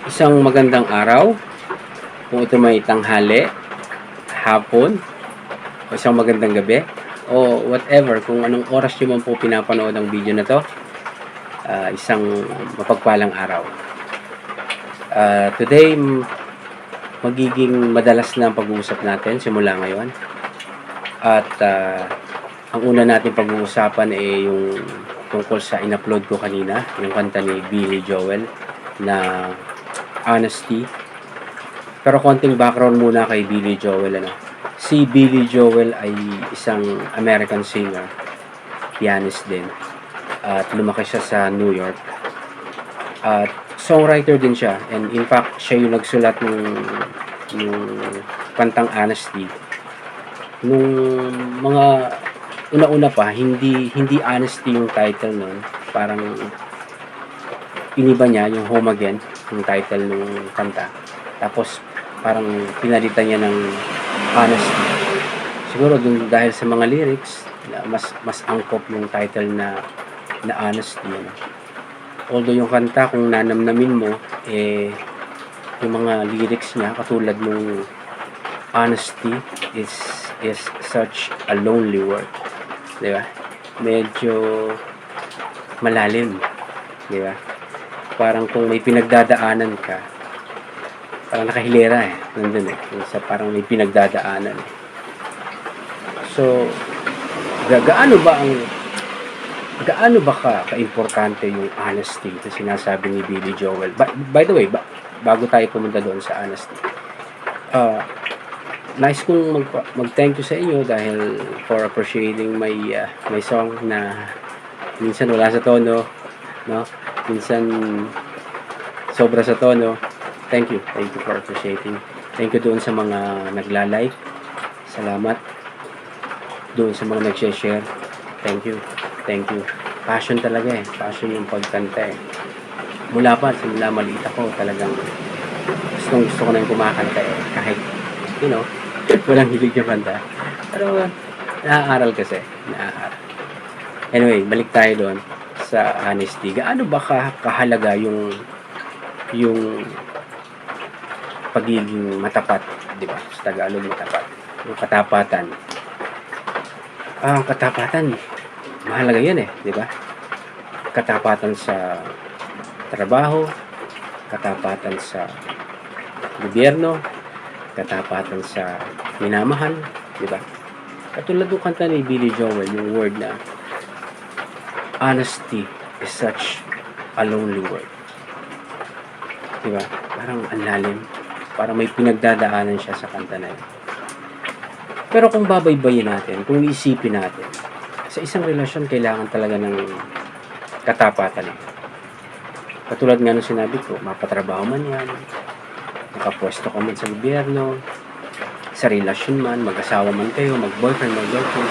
Isang magandang araw, kung ito may tanghali, hapon, o isang magandang gabi, o whatever, kung anong oras nyo man po pinapanood ang video na to, isang mapagpalang araw. Today, magiging madalas na ang pag-uusap natin simula ngayon. At ang una natin pag-uusapan ay yung tungkol sa in-upload ko kanina, yung kanta ni Billy Joel na Honesty. Pero konting background muna kay Billy Joel. Si Billy Joel ay isang American singer, pianist din. At lumaki siya sa New York. At songwriter din siya. And in fact, siya yung nagsulat ng kantang Honesty. Nung mga una-una pa, hindi Honesty yung title nun. Parang iniba niya yung Home Again, yung title ng kanta. Tapos parang pinalitan niya ng Honesty. Siguro dun dahil sa mga lyrics, mas angkop yung title na Honesty. Although yung kanta, kung nanamnamin mo, yung mga lyrics niya, katulad nung Honesty is such a lonely word. Diba? Medyo malalim. Diba? Parang kung may pinagdadaanan ka, parang nakahilera nandun sa parang may pinagdadaanan. So, gaano ba ka-importante yung honesty na sinasabi ni Billy Joel? By the way, bago tayo pumunta doon sa honesty, nice kong mag-thank you sa inyo dahil for appreciating my song na minsan wala sa tono, no? Minsan sobra sa tono. Thank you for appreciating. Thank you doon sa mga nagla-like. Salamat. Doon sa mga nag-share. Thank you. Passion talaga Passion yung pagkanta Mula maliit ako talagang gusto ko na yung kumakanta kahit walang hilig yung kanta. Pero naaaral kasi. Anyway, balik tayo doon sa honesty. Gaano ba kahalaga yung pagiging matapat, di ba? Sa Tagalog, matapat. Yung katapatan. Ang katapatan, mahalaga yan di ba? Katapatan sa trabaho, katapatan sa gobyerno, katapatan sa minamahal, di ba? Katulad ng kanta ni Billy Joel, yung word na honesty is such a lonely word. Diba? Parang ang lalim. Parang may pinagdadaanan siya sa kanta na yun. Pero kung babaybayin natin, kung iisipin natin, sa isang relasyon, kailangan talaga ng katapatan. Katulad nga nung sinabi ko, mapatrabaho man yan, nakapwesto ka man sa gobyerno, sa relasyon man, mag-asawa man kayo, mag-boyfriend, mag-girlfriend,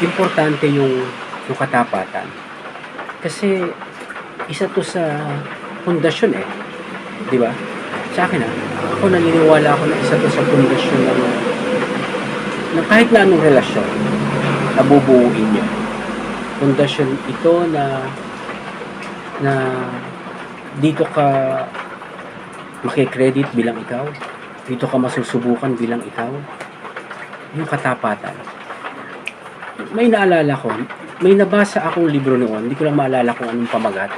importante yung katapatan. Kasi isa to sa pundasyon di ba? Sa akin ako naniniwala ako na isa to sa pundasyon ng kahit na anong relasyon na bubuuin niyo. Pundasyon ito na dito ka makikredit bilang ikaw, dito ka masusubukan bilang ikaw, yung katapatan. May naalala ko, may nabasa akong libro noon, hindi ko lang maalala kung anong pamagat.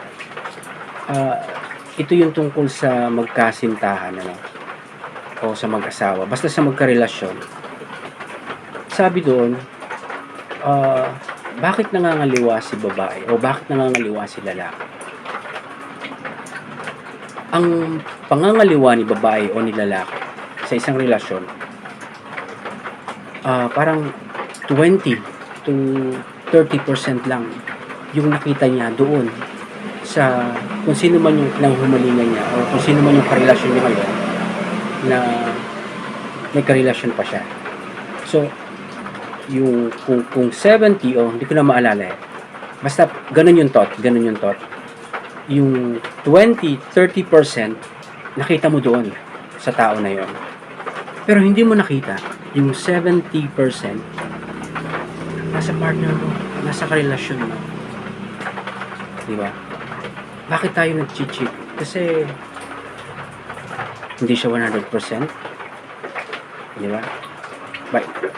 Ito yung tungkol sa magkasintahan, o sa mag-asawa, basta sa magkarelasyon. Sabi doon, bakit nangangaliwa si babae o bakit nangangaliwa si lalaki? Ang pangangaliwa ni babae o ni lalaki sa isang relasyon, parang 20 to 30% lang yung nakita niya doon sa kung sino man yung nanghumalingan niya o kung sino man yung karelasyon niya ngayon na may karelasyon pa siya. So, yung kung 70 hindi ko na maalala basta ganun yung thought. Yung 20-30% nakita mo doon sa tao na yon. Pero hindi mo nakita yung 70% nasa partner mo, nasa karelasyon mo. Di ba? Bakit tayo nag-cheat? Kasi Hindi siya 100%. Di ba?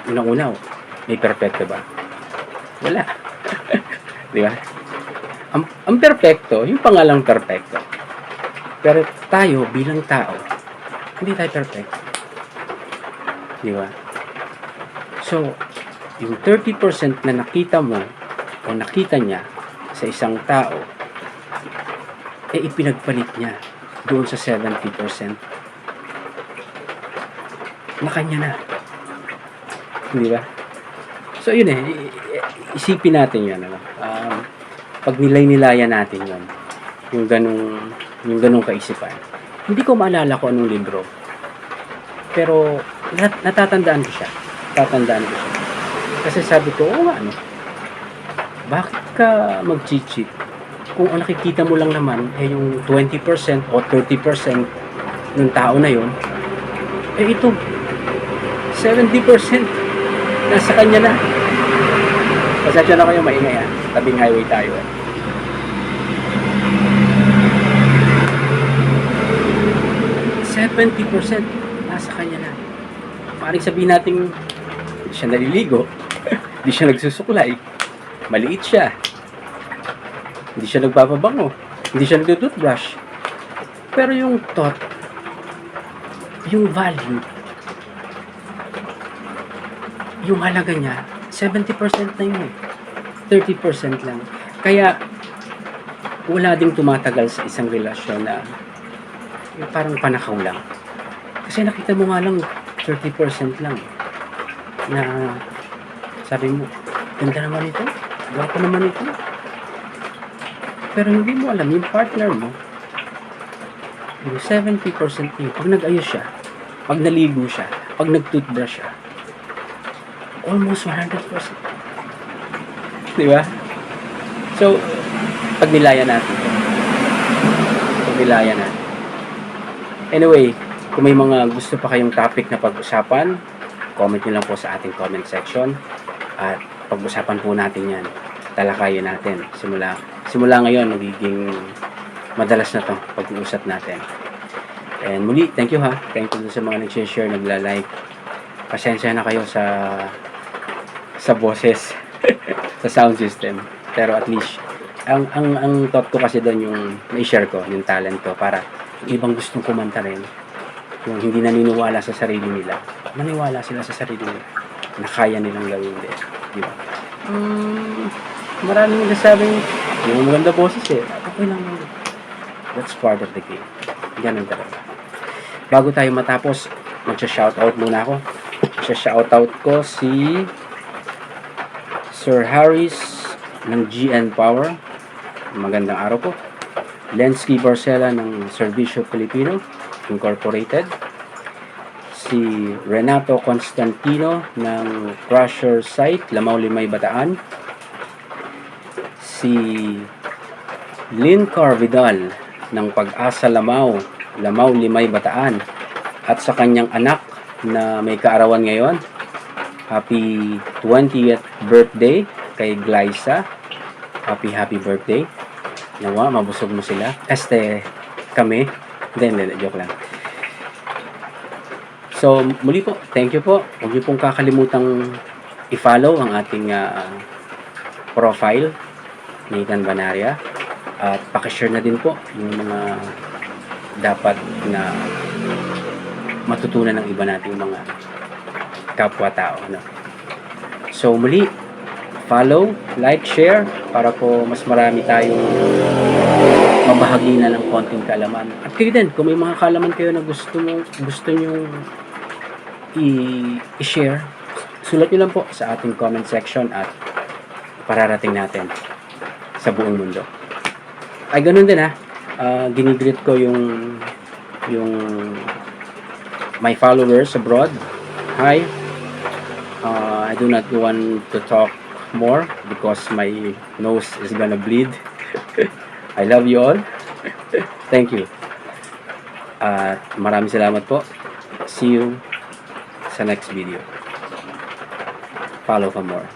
Unang-una, may perfecto ba? Wala. Di ba? Ang perfecto, yung pangalang perfecto. Pero tayo bilang tao, hindi tayo perfecto. Di ba? So, yung 30% na nakita mo o nakita niya sa isang tao, ipinagpalit niya doon sa 70% na kanya na. Di ba? So, yun isipin natin yun. Pag nilay-nilayan natin yun, yung ganung kaisipan. Hindi ko maalala ko anong libro. Pero, natatandaan ko siya. Kasi sabi ko, bakit ka mag-cheat? Kung ang nakikita mo lang naman yung 20% o 30% ng tao na yun, ito 70% nasa kanya na. Pasensya na kayo, maingay tabing highway tayo 70% nasa kanya na. Maaaring sabihin natin hindi siya naliligo, hindi siya nagsusuklay, maliit siya, hindi siya nagpapabango, hindi siya nagtutoothbrush. Pero yung thought, yung value, yung halaga niya, 70% na yun 30% lang. Kaya, wala ding tumatagal sa isang relasyon na parang panakaw lang. Kasi nakita mo nga lang, 30% lang. Na, sabi mo, ganda naman ito, gwapo naman ito. Pero hindi mo alam, yung partner mo, yung 70% yun, pag nag-ayos siya, pag naligo siya, pag nag-toothbrush siya, almost 100%. Di ba? So, pagnilayan natin. Anyway, kung may mga gusto pa kayong topic na pag-usapan, comment nyo lang po sa ating comment section. At pag-usapan po natin yan. Talakayin natin. Simula ngayon, magiging madalas na to pag-uusap natin. And muli, thank you Thank you sa mga nag-share, nagla-like. Pasensya na kayo sa boses, sa sound system. Pero at least, ang thought ko kasi doon yung na-share ko, yung talent ko, para yung ibang gustong kumanta rin, yung hindi naniniwala sa sarili nila, maniwala sila sa sarili nila na kaya nilang gawin din. Di ba? Maraming nagsasabing, yung maganda boses okay lang. That's part of the game. Ganun talaga. Bago tayo matapos, magsha-shoutout muna ako. Magsha-shoutout ko si Sir Harris ng GN Power. Magandang araw po. Lensky Barcela ng Servicio Filipino Incorporated. Si Renato Constantino ng Crusher Site, Lamau Limay, Bataan. Si Lynn Carvidal ng Pag-asa Lamau Limay, Bataan. At sa kanyang anak na may kaarawan ngayon, happy 20th birthday kay Glyza. Happy birthday. Nawa, mabusog mo sila. Kami. Hindi, joke lang. So, muli po, thank you po. Huwag niyo pong kakalimutang i-follow ang ating profile, Nathan Banaria. At pakishare na din po yung mga dapat na matutunan ng iba nating mga kapwa-tao. So, muli, follow, like, share, para po mas marami tayong mabahagi na ng konting kaalaman. At kayo din, kung may mga kaalaman kayo na gusto nyo i-share, sulat nyo lang po sa ating comment section at pararating natin sa buong mundo. Ay, ganun din ginigreet ko yung my followers abroad. Hi. I do not want to talk more because my nose is gonna bleed. I love you all. Thank you. Maraming salamat po. See you sa next video. Follow for more.